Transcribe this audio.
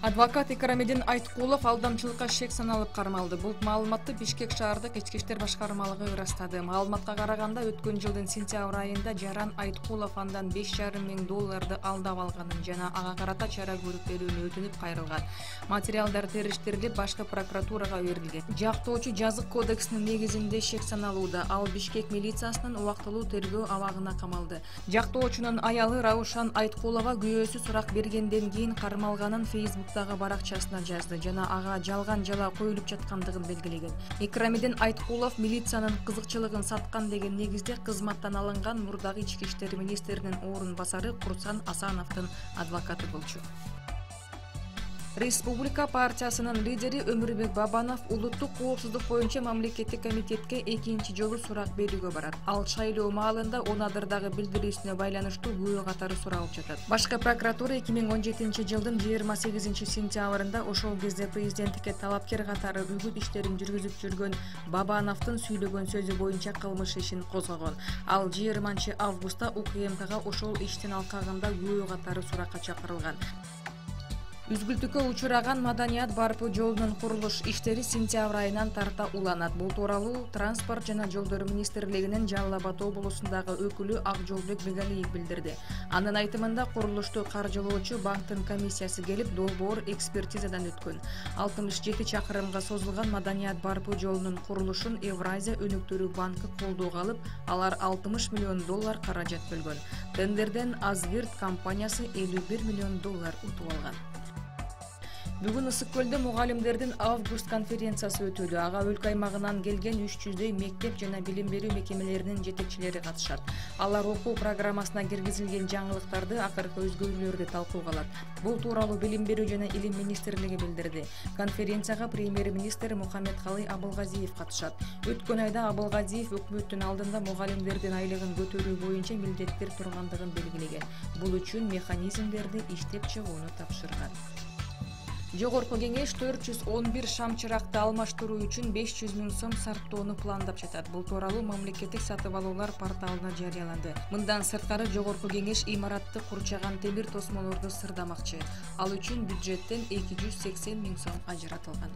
Адвокат Икрамидин Айткулов алдамчылыкка шек саналып кармалды. Бул маалыматты Бишкек шаардык ички иштер башкармалыгы ырастады. Маалыматка караганда өткөн жылдын сентябрь айында Жаран Айткулов андан $5,5 миң алдап алганын жана ага карата чара көрүп берүүнү өтүнүп кайрылган. Материалдар териштирилип, башкы прокуратурага берилген. Жактоочу жазык кодексинин негизинде шек саналууда. Ал Бишкек милициясынын убактылуу тергөө абагына камалды. Жактоочунун аялы Раушан Айткулова күйөөсү сурак бергенден кийин кармалганын Facebook баракчасына жазды жана ага жалган жала коюлуп жаткандыгын белгилеген. Икрамидин Айткулов милициянын кызыкчылыгын саткан деген негизде кызматтан алынган мурдагы ички иштер министринин орун басары Курсан Асановдун адвокаты болчу. Республика партиясынын лидери Өмүрбек Бабанов улуттук коопсуздук боюнча мамлекеттик комитетке экинчи жолу сурак берүүгө барат. Ал шайлоо маалында Онадырдагы билдирүүсүнө байланыштуу күбө катары суралып жатат. Башкы прокуратура 2017 жылдын 28 сентябрында ошол кезде президенттикке талапкер катары үгүт иштерин жүргүзүп жүргөн Бабановдун сүйлөгөн сөзү боюнча кылмыш ишин козгогон. Ал 20 августта УКМКга ошол иштин алкагында күбө катары суракка чакырылган. Үзгүлтүккө учураган Маданият барпы жолунун курулуш иштери сентябрь айынан тарта уланат. Бул тууралуу Транспорт жана жолдор министрлигинин Жалал Абад облусундагы өкүлү Акжолбек Бегалиев билдирди. Анын айтымында курулушту каржылоочу банктын комиссиясы келип, долбоор экспертизадан өткөн. 67 чакырымга созулган Маданият барпы жолунун курулушун Евразия өнүктүрүү банкы колдоого алып, алар $60 миллион каражат бөлгөн. Тендерден Азвирт компаниясы $51 миллион утуп алган. Бүгүн Ысык көлдө мугалимдердин август конференциясы өтүүдө. Ага өлкө аймагынан келген 300дөй мектеп жана билим берүү мекемелеринин жетекчилери катышат. Алар окуу программасына киргизилген жаңылыктарды, акыркы өзгөрүүлөрдү талкууга алат. Бул тууралуу билим берүү жана илим министрлиги билдирди. Конференцияга премьер-министр Мухаммедкалый Абылгазиев катышат. Өткөн айда Абылгазиев өкмөттүн алдында мугалимдердин айлыгын көтөрүү боюнча милдеттер тургандыгын белгилеген. Бул үчүн механизмдерди иштеп чыгууну тапшырган. Жогорку кеңеш 411 шамчыракты алмаштыруу үчүн 500 миң сом сарптоону пландап жатат. Бул тууралуу мамлекеттик сатып алуулар порталына жарыяланды. Мындан сырткары Жогорку кеңеш имаратты курчаган темир тосмолорду сырдамакчы. Ал үчүн бюджеттен 280 миң сом ажыратылган.